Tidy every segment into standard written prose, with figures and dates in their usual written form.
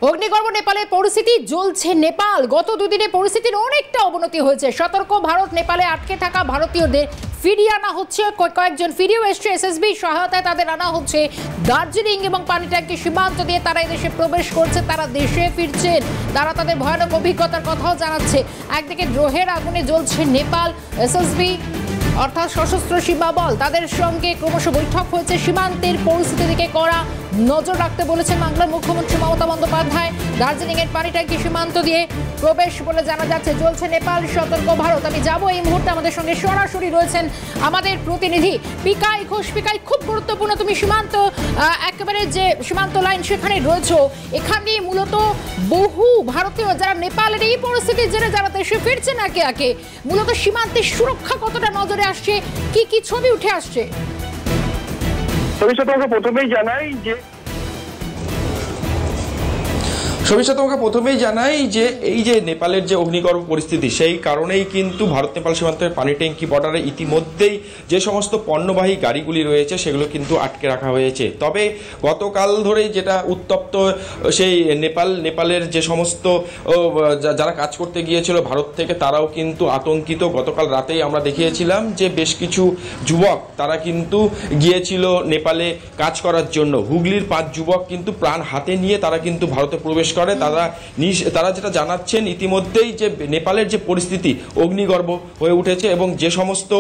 অগ্নিগর্ভ নেপালের পরিস্থিতি জ্বলছে নেপাল। গত দুদিনে পরিস্থিতির অনেকটা অবনতি হয়েছে। সতর্ক ভারত। নেপালে আটকে থাকা ভারতীয়দের ফিরিয়ে আনা হচ্ছে। কয়েকজন ফিরিয়েও এসছে। এসএসবি সহায়তায় তাদের আনা হচ্ছে। দার্জিলিং এবং পানিট্যাঙ্কি সীমান্ত দিয়ে তারা এদেশে প্রবেশ করছে। তারা দেশে ফিরছেন। তারা তাদের ভয়ানক অভিজ্ঞতার কথাও জানাচ্ছে। একদিকে দ্রোহের আগুনে জ্বলছে নেপাল। এসএসবি অর্থাৎ সশস্ত্র সীমা বল, তাদের সঙ্গে ক্রমশ বৈঠক হয়েছে। সীমান্তের পরিস্থিতির দিকে কড়া নজর রাখতে বলেছেন বাংলার মুখ্যমন্ত্রী মমতা বন্দ্যোপাধ্যায়। দার্জিলিং এর পানিট্যাঙ্কি সীমান্ত দিয়ে প্রবেশ বলে জানা যাচ্ছে। চলছে নেপাল, সতর্ক ভারত। আমি যাব এই মুহূর্তে, আমাদের সঙ্গে সরাসরি রয়েছেন আমাদের প্রতিনিধি পিকাই ঘোষ। পিকাই, খুব গুরুত্বপূর্ণ, তুমি সীমান্ত একেবারে যে সীমান্ত লাইন সেখানে রয়েছো। এখানে মূলত বহু ভারতীয় যারা নেপালের এই পরিস্থিতির জেরে যারা দেশে ফিরছেন একে একে, মূলত সীমান্তের সুরক্ষা কতটা নজরে আসছে, কি কি ছবি উঠে আসছে? তোমাকে প্রথমেই জানাই যে এই যে নেপালের যে অগ্নিগর্ভ পরিস্থিতি, সেই কারণেই কিন্তু ভারত নেপাল সীমান্তের পানিট্যাঙ্কি বর্ডারে ইতিমধ্যেই যে সমস্ত পণ্যবাহী গাড়িগুলি রয়েছে সেগুলো কিন্তু আটকে রাখা হয়েছে। তবে গতকাল ধরে যেটা উত্তপ্ত সেই নেপালের যে সমস্ত যারা কাজ করতে গিয়েছিল ভারত থেকে, তারাও কিন্তু আতঙ্কিত। গতকাল রাতেই আমরা দেখিয়েছিলাম যে বেশ কিছু যুবক তারা কিন্তু গিয়েছিল নেপালে কাজ করার জন্য। হুগলির 5 যুবক কিন্তু প্রাণ হাতে নিয়ে তারা কিন্তু ভারতে প্রবেশ করে। তারা যেটা জানাচ্ছেন ইতিমধ্যেই যে নেপালের যে পরিস্থিতি অগ্নিগর্ভ হয়ে উঠেছে এবং যে সমস্ত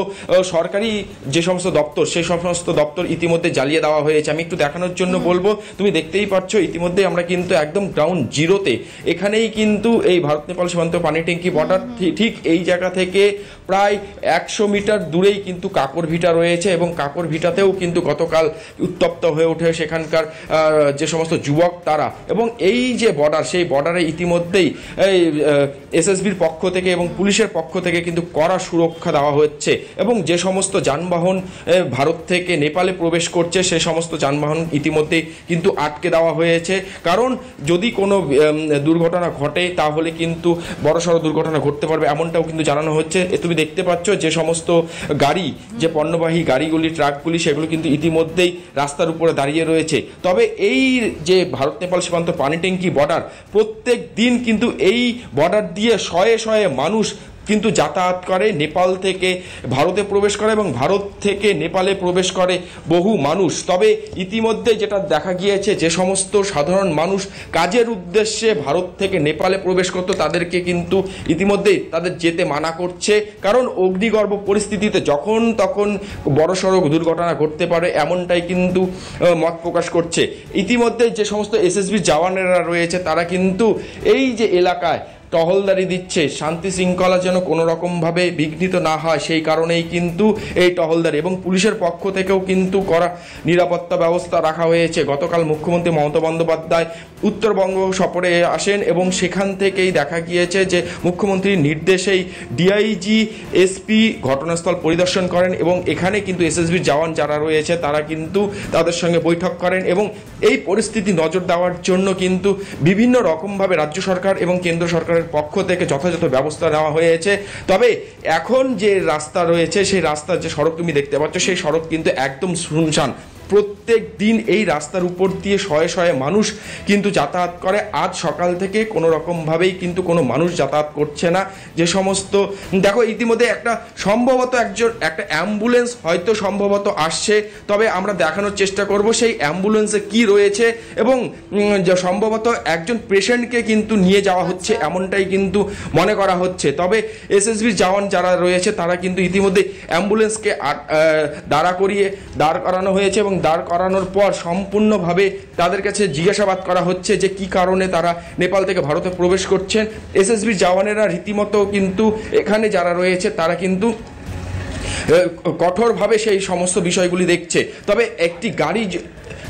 সরকারি যে সমস্ত দপ্তর, সেই সমস্ত দপ্তর ইতিমধ্যে জ্বালিয়ে দেওয়া হয়েছে। আমি একটু দেখানোর জন্য বলবো, তুমি দেখতেই পাচ্ছ ইতিমধ্যে আমরা কিন্তু একদম গ্রাউন্ড জিরোতে, এখানেই কিন্তু এই ভারত নেপাল সীমান্ত পানিট্যাঙ্কি বর্ডার, ঠিক এই জায়গা থেকে প্রায় 100 মিটার দূরেই কিন্তু কাকর ভিটা রয়েছে এবং কাকর ভিটাতেও কিন্তু গতকাল উত্তপ্ত হয়ে ওঠে সেখানকার যে সমস্ত যুবক তারা। এবং এই যে বর্ডার, সেই বর্ডারে ইতিমধ্যেই এসএসবির পক্ষ থেকে এবং পুলিশের পক্ষ থেকে কিন্তু কড়া সুরক্ষা দেওয়া হচ্ছে এবং যে সমস্ত যানবাহন ভারত থেকে নেপালে প্রবেশ করছে সে সমস্ত যানবাহন ইতিমধ্যেই কিন্তু আটকে দেওয়া হয়েছে। কারণ যদি কোনো দুর্ঘটনা ঘটে তাহলে কিন্তু বড়সড় দুর্ঘটনা ঘটতে পারবে, এমনটাও কিন্তু জানানো হচ্ছে। তুমি দেখতে পাচ্ছ যে সমস্ত গাড়ি, যে পণ্যবাহী গাড়িগুলি, ট্রাকগুলি, সেগুলো কিন্তু ইতিমধ্যেই রাস্তার উপরে দাঁড়িয়ে রয়েছে। তবে এই যে ভারত নেপাল সীমান্ত পানিট্যাঙ্কি বর্ডার, প্রত্যেক দিন কিন্তু এই বর্ডার দিয়ে শয়ে শয়ে মানুষ কিন্তু যাতায়াত করে, নেপাল থেকে ভারতে প্রবেশ করে এবং ভারত থেকে নেপালে প্রবেশ করে বহু মানুষ। তবে ইতিমধ্যে যেটা দেখা গিয়েছে, যে সমস্ত সাধারণ মানুষ কাজের উদ্দেশ্যে ভারত থেকে নেপালে প্রবেশ করতো তাদেরকে কিন্তু ইতিমধ্যেই তাদের যেতে মানা করছে। কারণ অগ্নিগর্ভ পরিস্থিতিতে যখন তখন বড়সড় দুর্ঘটনা ঘটতে পারে, এমনটাই কিন্তু মত প্রকাশ করছে। ইতিমধ্যে যে সমস্ত এসএসবি জওয়ানেরা রয়েছে তারা কিন্তু এই যে এলাকায় টহলদারি দিচ্ছে, শান্তি শৃঙ্খলা যেন কোনো রকমভাবে বিঘ্নিত না হয়, সেই কারণেই কিন্তু এই টহলদারি। এবং পুলিশের পক্ষ থেকেও কিন্তু কড়া নিরাপত্তা ব্যবস্থা রাখা হয়েছে। গতকাল মুখ্যমন্ত্রী মমতা বন্দ্যোপাধ্যায় উত্তরবঙ্গ সফরে আসেন এবং সেখান থেকেই দেখা গিয়েছে যে মুখ্যমন্ত্রীর নির্দেশেই ডিআইজি এসপি ঘটনাস্থল পরিদর্শন করেন এবং এখানে কিন্তু এসএসবির জওয়ান যারা রয়েছে তারা কিন্তু তাদের সঙ্গে বৈঠক করেন এবং এই পরিস্থিতি নজর দেওয়ার জন্য কিন্তু বিভিন্ন রকমভাবে রাজ্য সরকার এবং কেন্দ্র সরকার পক্ষ থেকে যথাযথ ব্যবস্থা নেওয়া হয়েছে। তবে এখন যে রাস্তা রয়েছে, সেই রাস্তার যে সড়ক তুমি দেখতে পাচ্ছ, সেই সড়ক কিন্তু একদম শুনশান। প্রত্যেক দিন এই রাস্তার উপর দিয়ে শয়ে শয়ে মানুষ কিন্তু যাতায়াত করে। আজ সকাল থেকে কোনো রকমভাবেই কিন্তু কোনো মানুষ যাতায়াত করছে না। যে সমস্ত দেখো ইতিমধ্যে সম্ভবত একটা অ্যাম্বুলেন্স হয়তো সম্ভবত আসছে, তবে আমরা দেখানোর চেষ্টা করব সেই অ্যাম্বুলেন্সে কি রয়েছে এবং সম্ভবত একজন পেশেন্টকে কিন্তু নিয়ে যাওয়া হচ্ছে, এমনটাই কিন্তু মনে করা হচ্ছে। তবে এসএসবির জওয়ান যারা রয়েছে তারা কিন্তু ইতিমধ্যে অ্যাম্বুলেন্সকে দাঁড় করানো হয়েছে এবং দাঁড় করানোর পর সম্পূর্ণভাবে তাদের কাছে জিজ্ঞাসাবাদ করা হচ্ছে যে কি কারণে তারা নেপাল থেকে ভারতে প্রবেশ করছেন। এসএসবি জওয়ানেরা রীতিমতো কিন্তু এখানে যারা রয়েছে তারা কিন্তু কঠোরভাবে সেই সমস্ত বিষয়গুলি দেখছে। তবে একটি গাড়ি,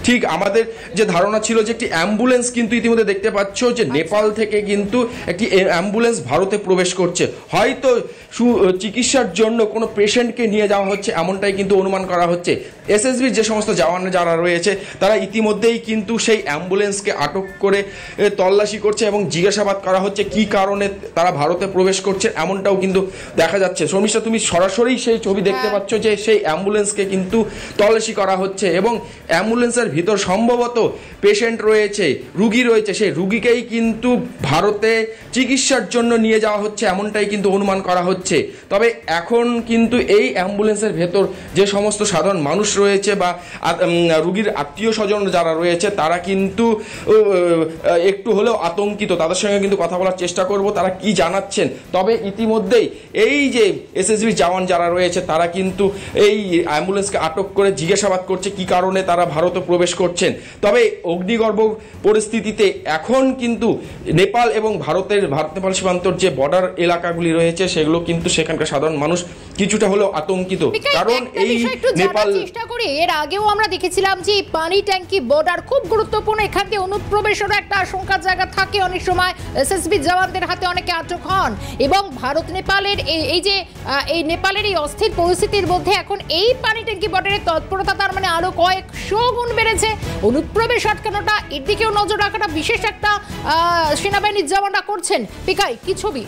ঠিক আমাদের যে ধারণা ছিল যে একটি অ্যাম্বুলেন্স কিন্তু ইতিমধ্যে দেখতে পাচ্ছ যে নেপাল থেকে কিন্তু একটি অ্যাম্বুলেন্স ভারতে প্রবেশ করছে, হয়তো চিকিৎসার জন্য কোনো পেশেন্টকে নিয়ে যাওয়া হচ্ছে, এমনটাই কিন্তু অনুমান করা হচ্ছে। এসএসবির যে সমস্ত জওয়ান যারা রয়েছে তারা ইতিমধ্যেই কিন্তু সেই অ্যাম্বুলেন্সকে আটক করে তল্লাশি করছে এবং জিজ্ঞাসাবাদ করা হচ্ছে কি কারণে তারা ভারতে প্রবেশ করছে, এমনটাও কিন্তু দেখা যাচ্ছে। শর্মিষ্ঠা, তুমি সরাসরি সেই ছবি দেখতে পাচ্ছ যে সেই অ্যাম্বুলেন্সকে কিন্তু তল্লাশি করা হচ্ছে এবং অ্যাম্বুলেন্সের ভিতর সম্ভবত পেশেন্ট রয়েছে, রুগী রয়েছে, সেই রুগীকেই কিন্তু ভারতে চিকিৎসার জন্য নিয়ে যাওয়া হচ্ছে এমনটাই কিন্তু অনুমান করা হচ্ছে। তবে এখন কিন্তু এই অ্যাম্বুলেন্সের ভেতর যে সমস্ত সাধারণ মানুষ রয়েছে বা রুগীর আত্মীয় স্বজন যারা রয়েছে তারা কিন্তু একটু হলেও আতঙ্কিত। তাদের সঙ্গে কিন্তু কথা বলার চেষ্টা করব তারা কি জানাচ্ছেন। তবে ইতিমধ্যেই এই যে এসএসবি জওয়ান যারা রয়েছে তারা কিন্তু এই অ্যাম্বুলেন্সকে আটক করে জিজ্ঞাসাবাদ করছে কি কারণে তারা ভারতে প্রবেশ করছেন। তবে অগ্নিগর্ভ পরিস্থিতিতে এখন কিন্তু নেপাল এবং ভারত নেপাল সীমান্তর যে বর্ডার এলাকাগুলি রয়েছে সেগুলো কিন্তু সেখানকার সাধারণ মানুষ কিছুটা হলেও আতঙ্কিত। কারণ এই নেপাল চেষ্টা করি, এর আগেও আমরা দেখেছিলাম যে পানি ট্যাঙ্কি বর্ডার খুব গুরুত্বপূর্ণ, এখান দিয়ে অনুপ্রবেশেরও একটা আশঙ্কার জায়গা থাকে, অনেক সময় এসএসবি জওয়ানদের হাতে অনেকে আটক হন এবং ভারত নেপালের এই যে এই নেপালের এই অস্থির পরিস্থিতির মধ্যে এখন এই পানি ট্যাঙ্কি বর্ডারের তৎপরতা তার মানে আরো কয়েকশো গুণ বেড়েছে। অনুপ্রবেশ আটকানোটা, এর দিকেও নজর রাখাটা বিশেষ একটা সেনাবাহিনীর জওয়ানরা করছেন। পিকাই, কি ছবি?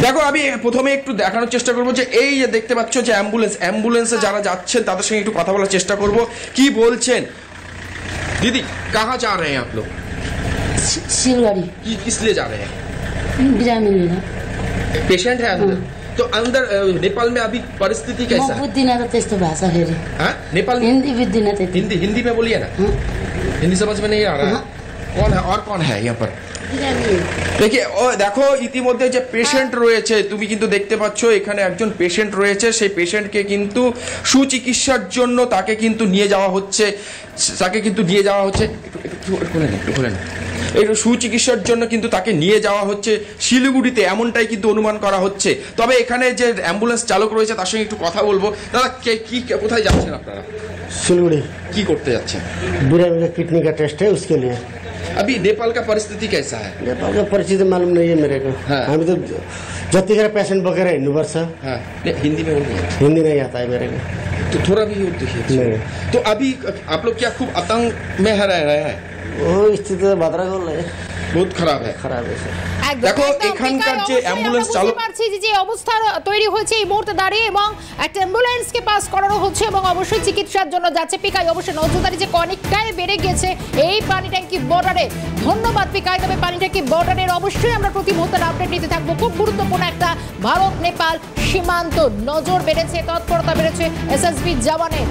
দেখো, আমি প্রথমে একটু দেখানোর চেষ্টা করবো যে এই যে দেখতে পাচ্ছ যে অ্যাম্বুলেন্সে যারা যাচ্ছেন তাদের সঙ্গে একটু কথা বলার চেষ্টা করব। কি বলছেন दीदी? कहाँ जा रहे हैं आप लोग? सिलगढ़ी। किस लिए जा रहे हैं? वीजा मिलेगा। पेशेंट है अंदर? तो अंदर नेपाल में अभी परिस्थिति कैसा है? बुद्धि ना तो भाषा फेरि। हाँ, नेपाल में हिंदी बुद्धि ना हिंदी में बोलिए ना। हिंदी समझ में नहीं आ रहा है। कौन है और कौन है यहाँ पर? देखिए, দেখো ইতিমধ্যে যে পেশেন্ট রয়েছে তুমি কিন্তু দেখতে পাচ্ছ এখানে একজন পেশেন্ট রয়েছে, সেই পেশেন্টকে কিন্তু সুচিকিৎসার জন্য তাকে কিন্তু নিয়ে যাওয়া হচ্ছে একটু সুচিকিৎসার জন্য কিন্তু তাকে নিয়ে যাওয়া হচ্ছে শিলিগুড়িতে, এমনটাই কিন্তু অনুমান করা হচ্ছে। তবে এখানে যে অ্যাম্বুলেন্স চালক রয়েছে তার সঙ্গে একটু কথা বলবো। দাদা, কোথায় যাচ্ছেন আপনারা? सिलगुड़ी। কি করতে যাচ্ছেন? बुरा मेरा किडनी का टेस्ट है, उसके लिए। अभी नेपाल का परिस्थिति कैसा है? नेपाल का परिस्थिति मालूम नहीं है मेरे को। हाँ। हमें तो जति का पेशेंट बोकेर हिँड्नु पर्छ। हाँ, हिंदी में बोलिए। हिंदी नहीं आता है मेरे को। तो थोड़ा भी देखिए। नहीं। तो अभी आप लोग क्या खूब आतंक में रह रहे हैं? वो स्थिति तो भद्रा गोल है, बहुत खराब है। खराब है सर। দেখো এখানকার যে অ্যাম্বুলেন্স চালক, পারছি যে অবস্থা তৈরি হয়েছে এই মুহূর্তে দাঁড়িয়ে এবং একটা অ্যাম্বুলেন্সকে পাস করানো হচ্ছে এবং অবশ্যই চিকিৎসার জন্য যাচ্ছে। পিকাই, অবশ্যই নজরদারি যে অনেকটাই বেড়ে গেছে এই পানি ট্যাঙ্কি বর্ডারে। ধন্যবাদ পিকাই। তবে পানি ট্যাঙ্কি বর্ডারের অবশ্যই আমরা প্রতি মুহূর্তের আপডেট নিতে থাকবো। খুব গুরুত্বপূর্ণ একটা ভারত নেপাল সীমান্ত, নজর বেড়েছে, তৎপরতা বেড়েছে এসএসবি জওয়ানের।